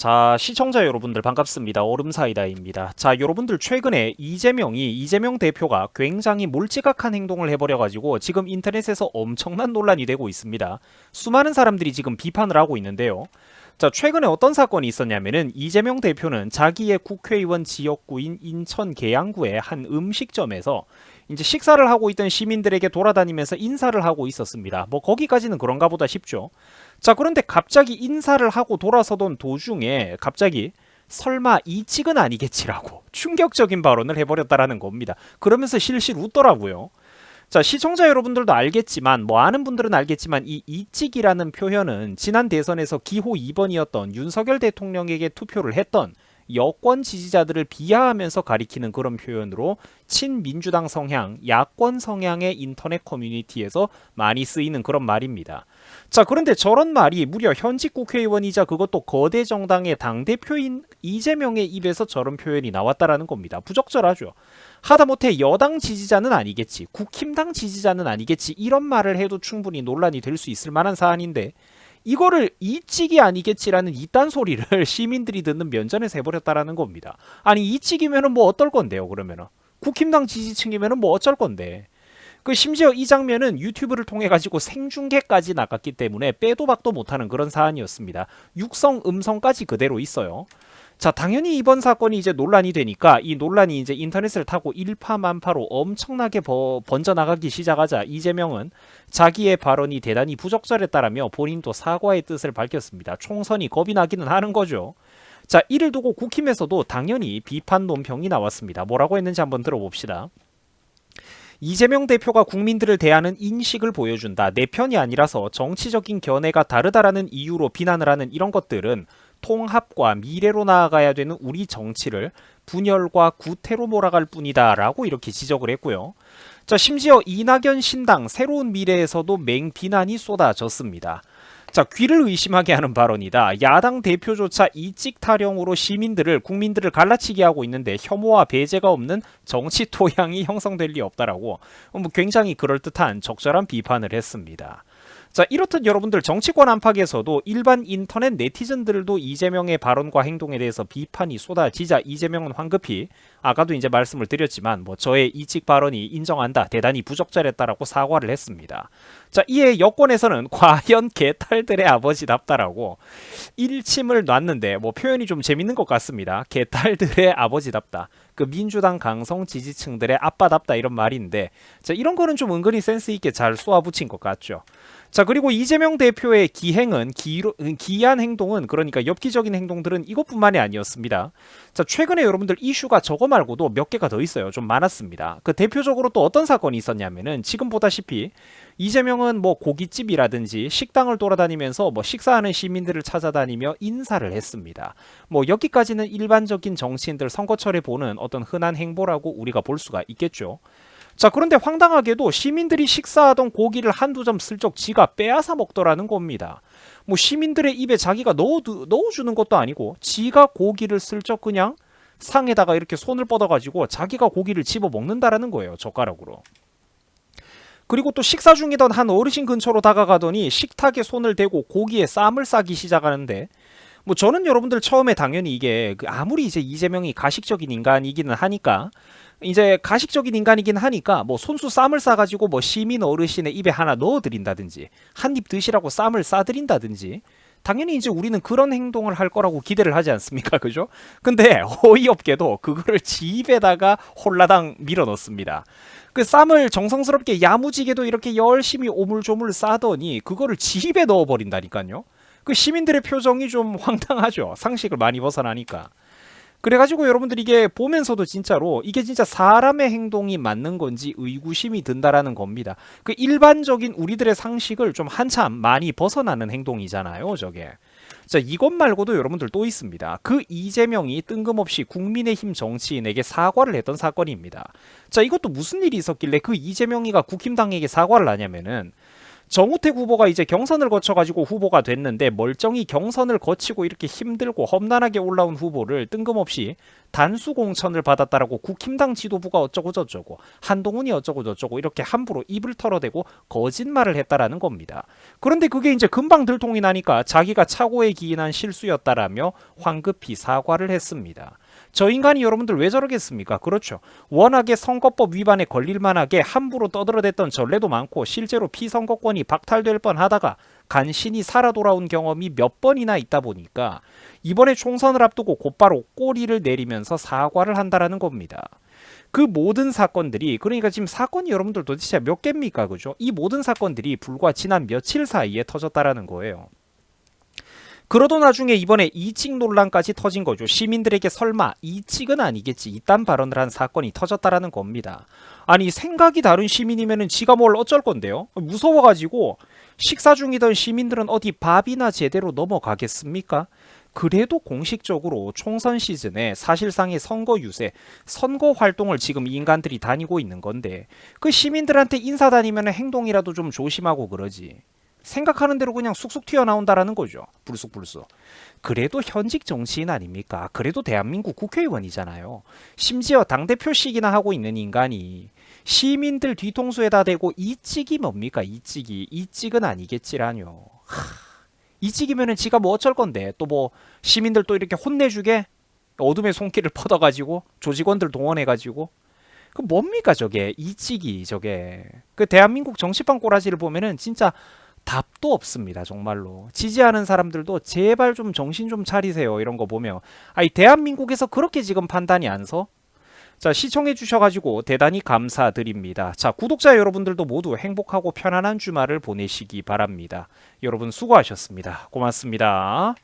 자, 시청자 여러분들 반갑습니다. 얼음사이다입니다. 자, 여러분들 최근에 이재명 대표가 굉장히 몰지각한 행동을 해버려가지고 지금 인터넷에서 엄청난 논란이 되고 있습니다. 수많은 사람들이 지금 비판을 하고 있는데요. 자, 최근에 어떤 사건이 있었냐면은 이재명 대표는 자기의 국회의원 지역구인 인천 계양구의 한 음식점에서 이제 식사를 하고 있던 시민들에게 돌아다니면서 인사를 하고 있었습니다. 뭐 거기까지는 그런가 보다 싶죠. 자, 그런데 갑자기 인사를 하고 돌아서던 도중에 갑자기 설마 이 찍은 아니겠지라고 충격적인 발언을 해버렸다라는 겁니다. 그러면서 실실 웃더라고요. 자, 시청자 여러분들도 알겠지만 뭐 아는 분들은 알겠지만 이 이찍이라는 표현은 지난 대선에서 기호 2번이었던 윤석열 대통령에게 투표를 했던 여권 지지자들을 비하하면서 가리키는 그런 표현으로 친민주당 성향, 야권 성향의 인터넷 커뮤니티에서 많이 쓰이는 그런 말입니다. 자, 그런데 저런 말이 무려 현직 국회의원이자 그것도 거대 정당의 당대표인 이재명의 입에서 저런 표현이 나왔다라는 겁니다. 부적절하죠. 하다못해 여당 지지자는 아니겠지, 국힘당 지지자는 아니겠지, 이런 말을 해도 충분히 논란이 될 수 있을 만한 사안인데 이거를 이찍이 아니겠지라는 이딴 소리를 시민들이 듣는 면전에서 해버렸다라는 겁니다. 아니 이찍이면은 뭐 어떨 건데요 그러면은. 국힘당 지지층이면은 뭐 어쩔 건데. 그 심지어 이 장면은 유튜브를 통해 가지고 생중계까지 나갔기 때문에 빼도 박도 못하는 그런 사안이었습니다. 육성 음성까지 그대로 있어요. 자, 당연히 이번 사건이 이제 논란이 되니까 이 논란이 이제 인터넷을 타고 일파만파로 엄청나게 번져나가기 시작하자 이재명은 자기의 발언이 대단히 부적절했다라며 본인도 사과의 뜻을 밝혔습니다. 총선이 겁이 나기는 하는 거죠. 자, 이를 두고 국힘에서도 당연히 비판 논평이 나왔습니다. 뭐라고 했는지 한번 들어봅시다. 이재명 대표가 국민들을 대하는 인식을 보여준다. 내 편이 아니라서 정치적인 견해가 다르다라는 이유로 비난을 하는 이런 것들은 통합과 미래로 나아가야 되는 우리 정치를 분열과 구태로 몰아갈 뿐이다 라고 이렇게 지적을 했고요. 자, 심지어 이낙연 신당 새로운 미래에서도 맹비난이 쏟아졌습니다. 자, 귀를 의심하게 하는 발언이다. 야당 대표조차 이찍 타령으로 국민들을 갈라치게 하고 있는데 혐오와 배제가 없는 정치 토양이 형성될 리 없다라고 굉장히 그럴듯한 적절한 비판을 했습니다. 자, 이렇듯 여러분들 정치권 안팎에서도 일반 인터넷 네티즌들도 이재명의 발언과 행동에 대해서 비판이 쏟아지자 이재명은 황급히 아까도 이제 말씀을 드렸지만 뭐 저의 이직 발언이 인정한다, 대단히 부적절했다라고 사과를 했습니다. 자, 이에 여권에서는 과연 개딸들의 아버지답다라고 일침을 놨는데 뭐 표현이 좀 재밌는 것 같습니다. 개딸들의 아버지답다. 그 민주당 강성 지지층들의 아빠답다 이런 말인데, 자, 이런 거는 좀 은근히 센스 있게 잘 쏘아붙인 것 같죠. 자, 그리고 이재명 대표의 기이한 행동은, 그러니까 엽기적인 행동들은 이것뿐만이 아니었습니다. 자, 최근에 여러분들 이슈가 저거 말고도 몇 개가 더 있어요. 좀 많았습니다. 그 대표적으로 또 어떤 사건이 있었냐면은 지금 보다시피 이재명은 뭐 고깃집이라든지 식당을 돌아다니면서 뭐 식사하는 시민들을 찾아다니며 인사를 했습니다. 뭐 여기까지는 일반적인 정치인들 선거철에 보는 어떤 흔한 행보라고 우리가 볼 수가 있겠죠. 자, 그런데 황당하게도 시민들이 식사하던 고기를 한두 점 슬쩍 지가 빼앗아 먹더라는 겁니다. 뭐 시민들의 입에 자기가 넣어주는 것도 아니고 지가 고기를 슬쩍 그냥 상에다가 이렇게 손을 뻗어가지고 자기가 고기를 집어 먹는다라는 거예요, 젓가락으로. 그리고 또 식사 중이던 한 어르신 근처로 다가가더니 식탁에 손을 대고 고기에 쌈을 싸기 시작하는데, 뭐 저는 여러분들 처음에 당연히 이게 아무리 이제 이재명이 가식적인 인간이기는 하니까 뭐 손수 쌈을 싸가지고 뭐 시민 어르신의 입에 하나 넣어드린다든지 한 입 드시라고 쌈을 싸드린다든지 당연히 이제 우리는 그런 행동을 할 거라고 기대를 하지 않습니까? 그죠? 근데 어이없게도 그거를 지 입에다가 홀라당 밀어 넣습니다. 그 쌈을 정성스럽게 야무지게도 이렇게 열심히 오물조물 싸더니 그거를 지 입에 넣어버린다니까요. 그 시민들의 표정이 좀 황당하죠. 상식을 많이 벗어나니까. 그래가지고 여러분들 이게 보면서도 진짜로 이게 진짜 사람의 행동이 맞는 건지 의구심이 든다라는 겁니다. 그 일반적인 우리들의 상식을 좀 한참 많이 벗어나는 행동이잖아요, 저게. 자, 이것 말고도 여러분들 또 있습니다. 그 이재명이 뜬금없이 국민의힘 정치인에게 사과를 했던 사건입니다. 자, 이것도 무슨 일이 있었길래 그 이재명이가 국힘당에게 사과를 하냐면은, 정우택 후보가 이제 경선을 거쳐가지고 후보가 됐는데 멀쩡히 경선을 거치고 이렇게 힘들고 험난하게 올라온 후보를 뜬금없이 단수 공천을 받았다라고 국힘당 지도부가 어쩌고 저쩌고 한동훈이 어쩌고 저쩌고 이렇게 함부로 입을 털어대고 거짓말을 했다라는 겁니다. 그런데 그게 이제 금방 들통이 나니까 자기가 착오에 기인한 실수였다라며 황급히 사과를 했습니다. 저 인간이 여러분들 왜 저러겠습니까? 그렇죠. 워낙에 선거법 위반에 걸릴 만하게 함부로 떠들어댔던 전례도 많고 실제로 피선거권이 박탈될 뻔하다가 간신히 살아 돌아온 경험이 몇 번이나 있다 보니까 이번에 총선을 앞두고 곧바로 꼬리를 내리면서 사과를 한다라는 겁니다. 그 모든 사건들이 그러니까 지금 사건이 여러분들 도대체 몇 개입니까? 그죠? 이 모든 사건들이 불과 지난 며칠 사이에 터졌다라는 거예요. 그러도 나중에 이번에 이직 논란까지 터진 거죠. 시민들에게 설마 이직은 아니겠지 이딴 발언을 한 사건이 터졌다라는 겁니다. 아니 생각이 다른 시민이면은 지가 뭘 어쩔 건데요. 무서워가지고 식사 중이던 시민들은 어디 밥이나 제대로 넘어가겠습니까? 그래도 공식적으로 총선 시즌에 사실상의 선거 유세, 선거 활동을 지금 인간들이 다니고 있는 건데 그 시민들한테 인사 다니면 행동이라도 좀 조심하고 그러지. 생각하는 대로 그냥 쑥쑥 튀어나온다라는 거죠. 불쑥불쑥. 그래도 현직 정치인 아닙니까? 그래도 대한민국 국회의원이잖아요. 심지어 당대표식이나 하고 있는 인간이 시민들 뒤통수에다 대고 이찍이 뭡니까? 이찍은 아니겠지라뇨. 이찍이면은 지가 뭐 어쩔 건데 또 뭐 시민들 또 이렇게 혼내주게 어둠의 손길을 뻗어가지고 조직원들 동원해가지고 그 뭡니까 저게 이찍이 저게 그 대한민국 정치판 꼬라지를 보면은 진짜 답도 없습니다. 정말로 지지하는 사람들도 제발 좀 정신 좀 차리세요. 이런 거 보면 아니 대한민국에서 그렇게 지금 판단이 안 서? 자 시청해 주셔가지고 대단히 감사드립니다. 자 구독자 여러분들도 모두 행복하고 편안한 주말을 보내시기 바랍니다. 여러분 수고하셨습니다. 고맙습니다.